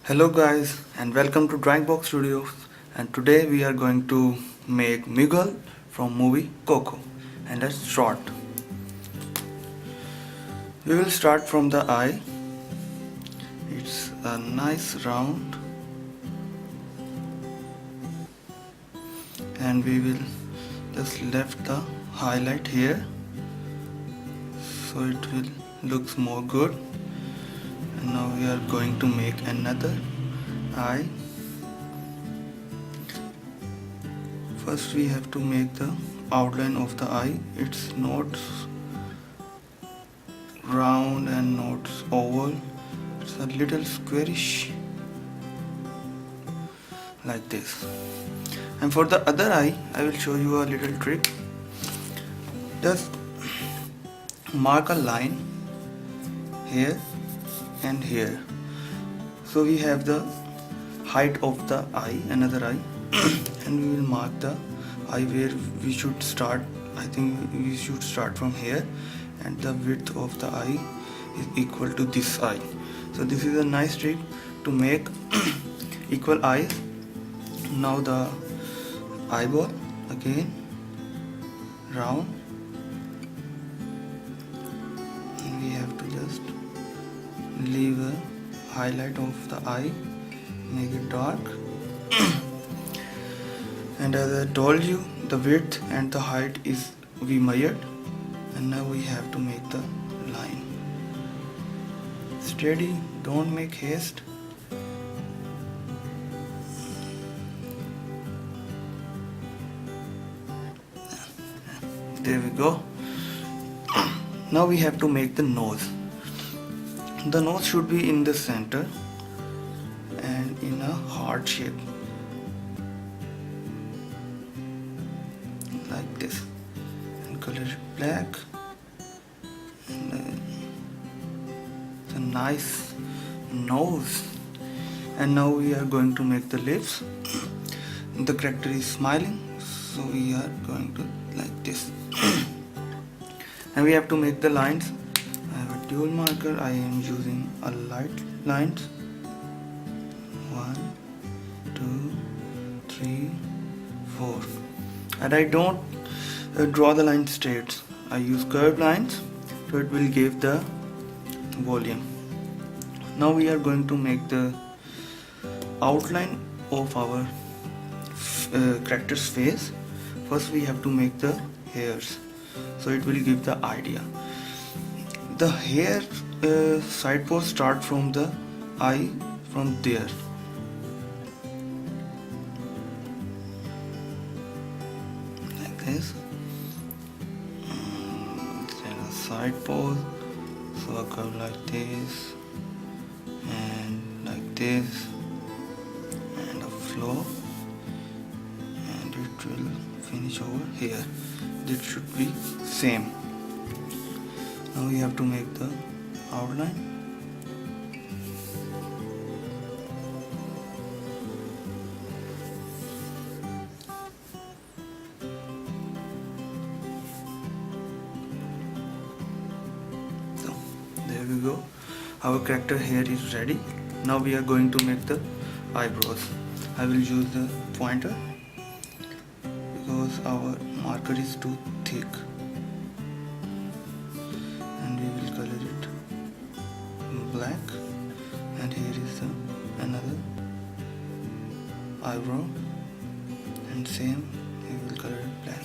Hello guys and welcome to Drawing Box Studios, and today we are going to make Miguel from movie Coco, and let's start. We will start from the eye. It's a nice round and we will just left the highlight here so it will looks more good. And now we are going to make another eye. First we have to make the outline of the eye. It's not round and not oval, it's a little squarish like this. And for the other eye I will show you a little trick. Just mark a line here and here, so we have the height of the eye, another eye, and we will mark the eye where we should start. I think we should start from here, and the width of the eye is equal to this eye. So this is a nice trick to make equal eyes. Now the eyeball again round, and we have to just leave a highlight of the eye, make it dark. And as I told you, the width and the height is we measured, and now we have to make the line. Steady, don't make haste. There we go. Now we have to make the nose. The nose should be in the center and in a heart shape like this, and color it black, and it's a nice nose. And now we are going to make the lips. The character is smiling, so we are going to like this. And we have to make the lines. I have a dual marker. I am using a light lines. 1, 2, 3, 4. And I don't draw the line straight. I use curved lines, so it will give the volume. Now we are going to make the outline of our character's face. First we have to make the hairs, so it will give the idea. The hair side pose start from the eye, from there. Like this. Then a side pose, so a curve like this, and like this, and a flow, and it will finish over here. It should be same. Now we have to make the outline. So there we go. Our character hair is ready. Now we are going to make the eyebrows. I will use the pointer because our marker is too thick, and we will color it black. And here is another eyebrow, and same we will color it black.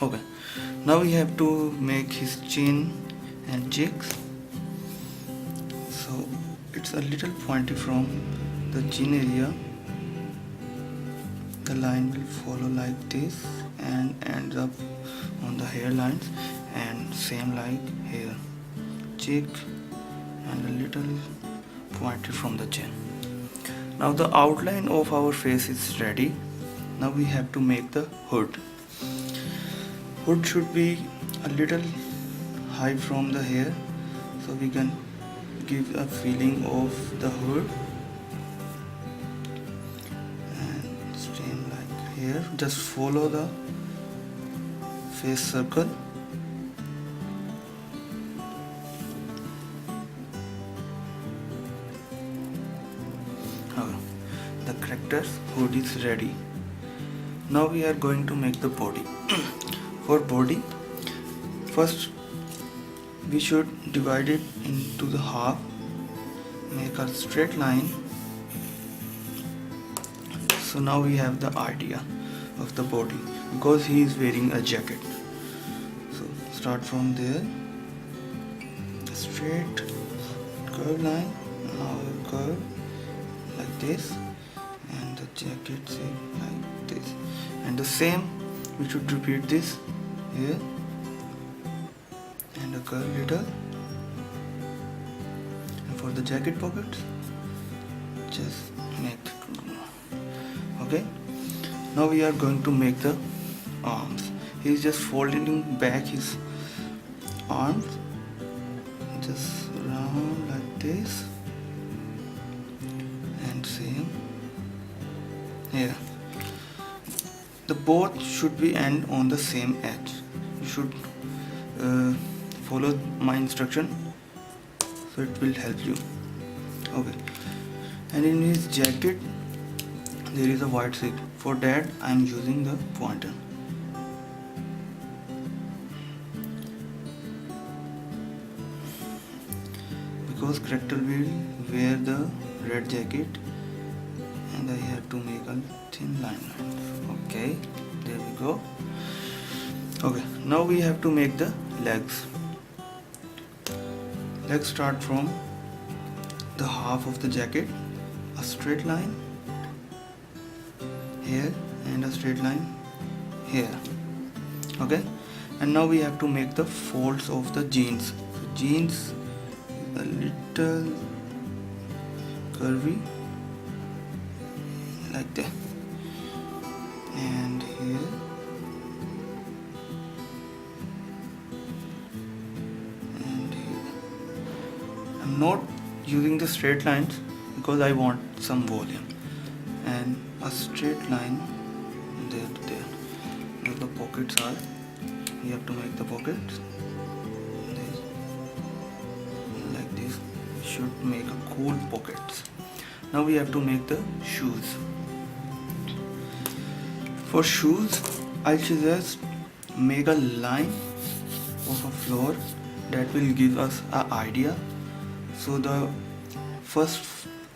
Okay, now we have to make his chin and cheeks. So it's a little pointy from the chin area. The line will follow like this and ends up on the hairlines, and same like here, cheek, and a little pointed from the chin. Now the outline of our face is ready. Now we have to make the hood. Hood should be a little high from the hair, so we can give a feeling of the hood. Here, just follow the face circle, Hector's hood is ready. Now we are going to make the body. For body, first we should divide it into the half, make a straight line. So now we have the idea of the body, because he is wearing a jacket. So start from there, straight curve line, now curve like this, and the jacket shape like this, and the same we should repeat this here, and a curve little. And for the jacket pockets, just make it. Okay, now we are going to make the arms. He is just folding back his arms, just round like this, and same here. The both should be end on the same edge. You should follow my instruction, so it will help you. Okay, and in his jacket there is a white shape. For that I am using the pointer. Because character will wear the red jacket, and I have to make a thin line. Okay, there we go. Okay, now we have to make the legs. Legs start from the half of the jacket, a straight line here and a straight line here. Okay, and now we have to make the folds of the jeans. So jeans a little curvy like that, and here and here. I'm not using the straight lines because I want some volume, and a straight line there to there. Where the pockets are, you have to make the pockets like this. You should make a cool pockets. Now we have to make the shoes. For shoes, I suggest make a line of a floor that will give us an idea. So the first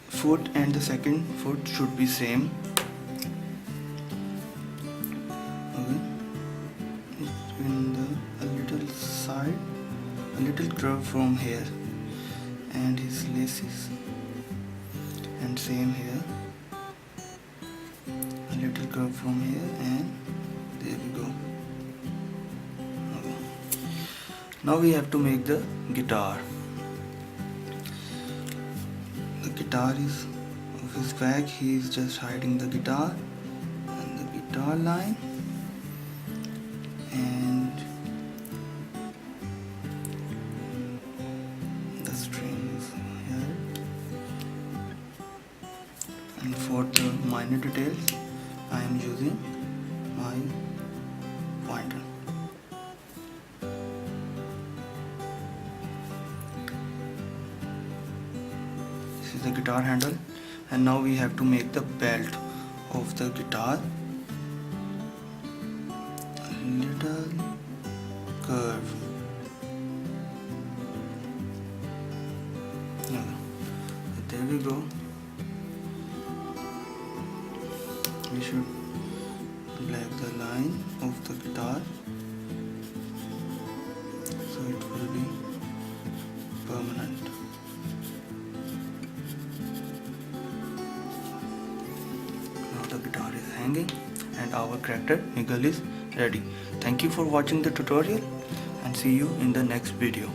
foot and the second foot should be same. Okay, in the a little side, a little curve from here, and his laces, and same here, a little curve from here, and there we go. Okay. Now we have to make the guitar. The guitar is of his back. He is just hiding the guitar and the guitar line, and the strings here. And for the minor details, I am using my pointer. This is the guitar handle, and now we have to make the belt of the guitar. A little curve. There we go. We should black the line of the guitar, so it will be permanent. Now the guitar is hanging and our character Miguel is ready. Thank you for watching the tutorial, and see you in the next video.